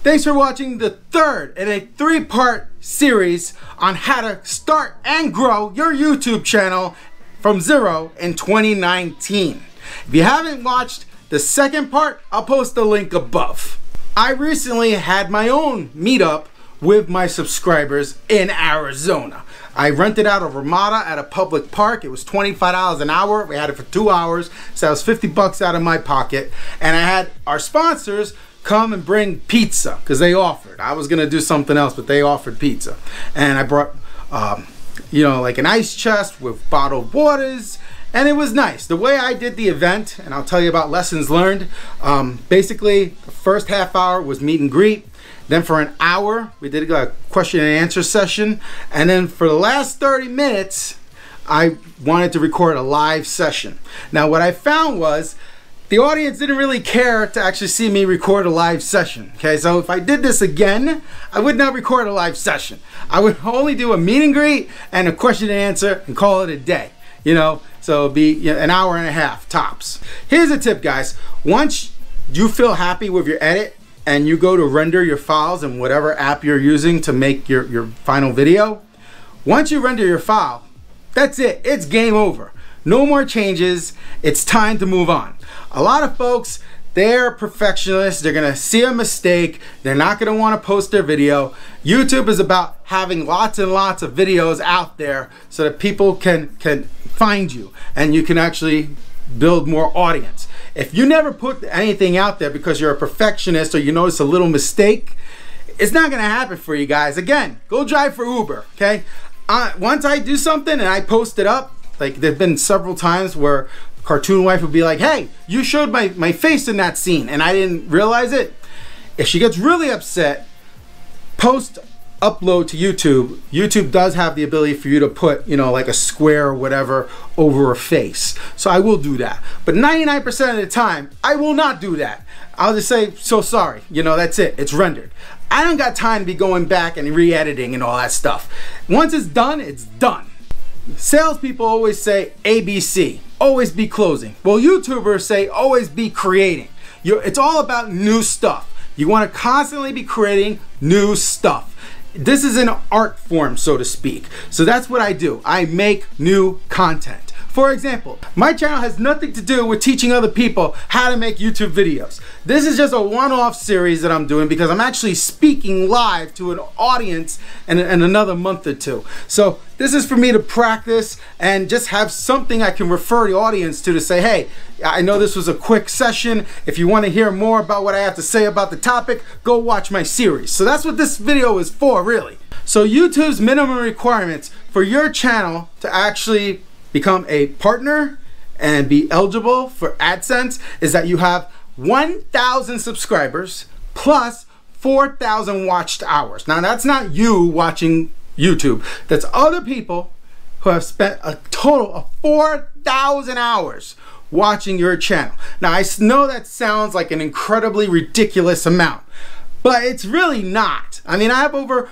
Thanks for watching the third in a 3-part series on how to start and grow your YouTube channel from zero in 2019. If you haven't watched the second part, I'll post the link above. I recently had my own meetup with my subscribers in Arizona. I rented out a Ramada at a public park. It was $25 an hour. We had it for 2 hours, so that was 50 bucks out of my pocket. And I had our sponsors come and bring pizza because they offered. I was gonna do something else, but they offered pizza. And I brought, you know, like an ice chest with bottled waters, and it was nice. The way I did the event, and I'll tell you about lessons learned, basically the first half hour was meet and greet. Then for an hour, we did a question and answer session. And then for the last 30 minutes, I wanted to record a live session. Now what I found was, the audience didn't really care to actually see me record a live session. Okay, so if I did this again, I would not record a live session. I would only do a meet and greet and a question and answer and call it a day. You know, so it'd be an hour and a half tops. Here's a tip, guys. Once you feel happy with your edit and you go to render your files in whatever app you're using to make your final video, once you render your file, that's it. It's game over. No more changes. It's time to move on. A lot of folks, they're perfectionists. They're gonna see a mistake. They're not gonna wanna post their video. YouTube is about having lots and lots of videos out there so that people can find you and you can actually build more audience. If you never put anything out there because you're a perfectionist or you notice a little mistake, it's not gonna happen for you guys. Again, go drive for Uber, okay? Once I do something and I post it up, like there've been several times where cartoon wife would be like, hey, you showed my face in that scene and I didn't realize it. If she gets really upset, post upload to YouTube. YouTube does have the ability for you to put, you know, like a square or whatever over a face. So I will do that. But 99% of the time, I will not do that. I'll just say, so sorry, you know, that's it, it's rendered. I don't got time to be going back and re-editing and all that stuff. Once it's done, it's done. Salespeople always say ABC, always be closing. Well, YouTubers say always be creating. It's all about new stuff. You want to constantly be creating new stuff. This is an art form, so to speak. So that's what I do. I make new content. For example, my channel has nothing to do with teaching other people how to make YouTube videos. This is just a one-off series that I'm doing because I'm actually speaking live to an audience in another month or two. So this is for me to practice and just have something I can refer the audience to say, hey, I know this was a quick session. If you want to hear more about what I have to say about the topic, go watch my series. So that's what this video is for, really. So YouTube's minimum requirements for your channel to actually become a partner and be eligible for AdSense is that you have 1,000 subscribers plus 4,000 watched hours. Now that's not you watching YouTube. That's other people who have spent a total of 4,000 hours watching your channel. Now I know that sounds like an incredibly ridiculous amount, but it's really not. I mean, I have over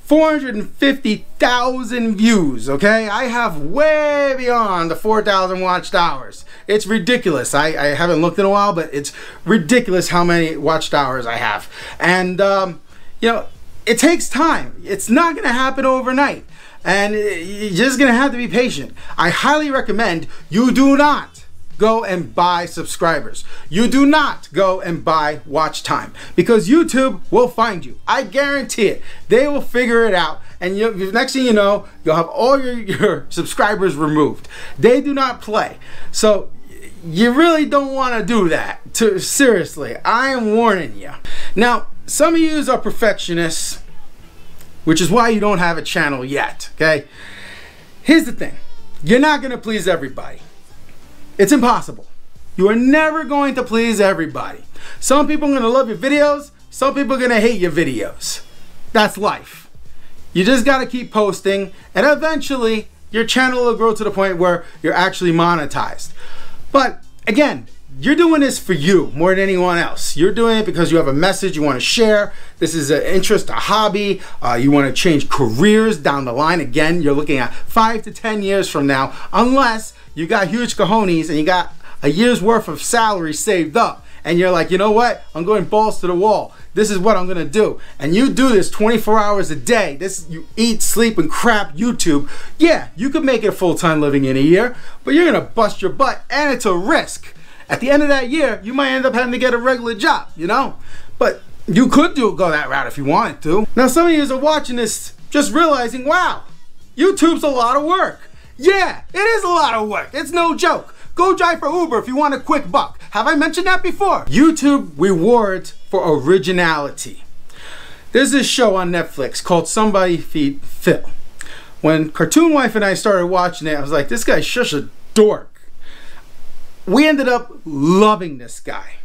450,000 views, okay? I have way beyond the 4,000 watched hours. It's ridiculous. I haven't looked in a while, but it's ridiculous how many watched hours I have. And, you know, it takes time. It's not gonna happen overnight. And you're just gonna have to be patient. I highly recommend you do not go and buy subscribers. You do not go and buy watch time because YouTube will find you. I guarantee it. They will figure it out, and next thing you know, you'll have all your subscribers removed. They do not play. So you really don't want to do that. Seriously, I am warning you. Now, some of you are perfectionists, which is why you don't have a channel yet, okay? Here's the thing. You're not going to please everybody. It's impossible. You are never going to please everybody. Some people are going to love your videos. Some people are going to hate your videos. That's life. You just got to keep posting, and eventually your channel will grow to the point where you're actually monetized. But again, you're doing this for you more than anyone else. You're doing it because you have a message you want to share. This is an interest, a hobby. You want to change careers down the line. Again, you're looking at 5 to 10 years from now, unless you got huge cojones and you got a year's worth of salary saved up and you're like, you know what? I'm going balls to the wall. This is what I'm gonna do. And you do this 24 hours a day. You eat, sleep, and crap YouTube. Yeah, you could make it a full-time living in a year, but you're gonna bust your butt, and it's a risk. At the end of that year, you might end up having to get a regular job, you know? But you could go that route if you wanted to. Now, some of you are watching this just realizing, wow, YouTube's a lot of work. Yeah, it is a lot of work. It's no joke. Go drive for Uber if you want a quick buck. Have I mentioned that before? YouTube rewards for originality. There's this show on Netflix called Somebody Feed Phil. When Cartoon Wife and I started watching it, I was like, this guy's such a dork. We ended up loving this guy.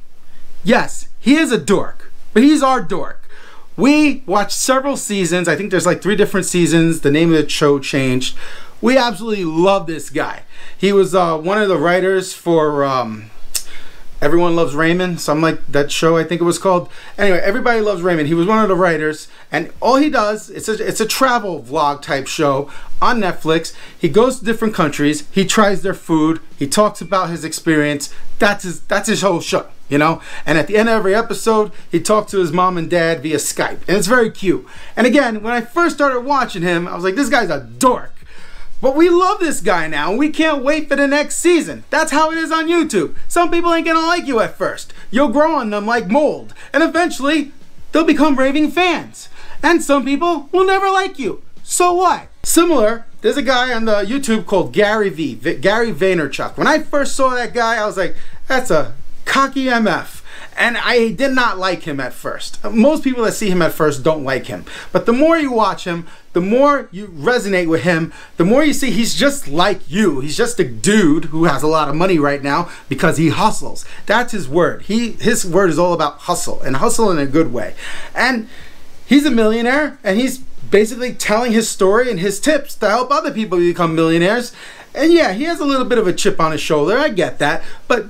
Yes, he is a dork, but he's our dork. We watched several seasons. I think there's like 3 different seasons. The name of the show changed. We absolutely love this guy. He was one of the writers for Everyone Loves Raymond, something like that show, I think it was called. Anyway, Everybody Loves Raymond. He was one of the writers, and all he does, it's a travel vlog type show on Netflix. He goes to different countries, he tries their food, he talks about his experience. That's his whole show, you know? And at the end of every episode, he talks to his mom and dad via Skype, and it's very cute. And again, when I first started watching him, I was like, this guy's a dork. But we love this guy now, and we can't wait for the next season. That's how it is on YouTube. Some people ain't gonna like you at first. You'll grow on them like mold, and eventually, they'll become raving fans. And some people will never like you. So what? Similar, there's a guy on the YouTube called Gary Vaynerchuk. When I first saw that guy, I was like, that's a cocky MF. And I did not like him at first. Most people that see him at first don't like him. But the more you watch him, the more you resonate with him, the more you see he's just like you. He's just a dude who has a lot of money right now because he hustles. That's his word. His word is all about hustle, and hustle in a good way. And he's a millionaire, and he's basically telling his story and his tips to help other people become millionaires. And yeah, he has a little bit of a chip on his shoulder. I get that. But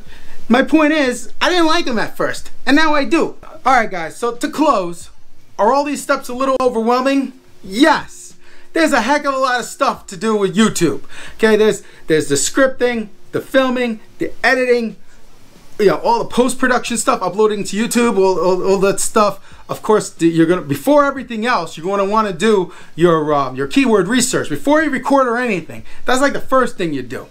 my point is, I didn't like him at first, and now I do. Alright guys, so to close, are all these steps a little overwhelming? Yes. There's a heck of a lot of stuff to do with YouTube. Okay, there's the scripting, the filming, the editing, you know, all the post-production stuff, uploading to YouTube, all that stuff. Of course, you're gonna, before everything else, you're gonna want to do your keyword research before you record or anything. That's like the first thing you do.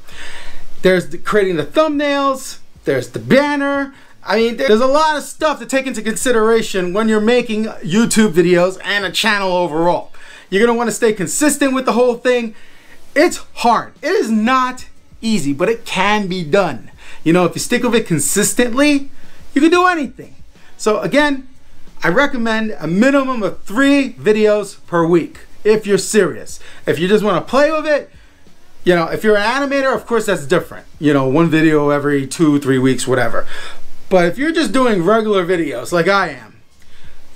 There's creating the thumbnails. There's the banner. I mean, there's a lot of stuff to take into consideration when you're making YouTube videos and a channel overall. You're gonna want to stay consistent with the whole thing. It's hard. It is not easy, but it can be done. You know, if you stick with it consistently, you can do anything. So again, I recommend a minimum of 3 videos per week if you're serious. If you just want to play with it, you know, if you're an animator, of course that's different. You know, 1 video every 2-3 weeks, whatever. But if you're just doing regular videos like I am,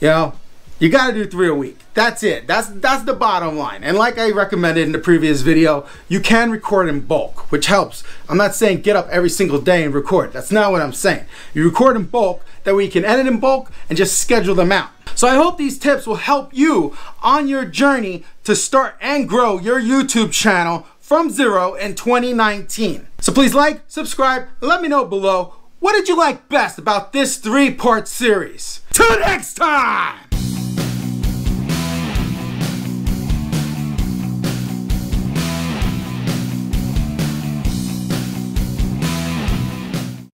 you know, you gotta do 3 a week. That's it. That's the bottom line. And like I recommended in the previous video, you can record in bulk, which helps. I'm not saying get up every single day and record. That's not what I'm saying. You record in bulk, that way you can edit in bulk and just schedule them out. So I hope these tips will help you on your journey to start and grow your YouTube channel from 0 in 2019. So please like, subscribe, and let me know below, what did you like best about this 3-part series? Till next time!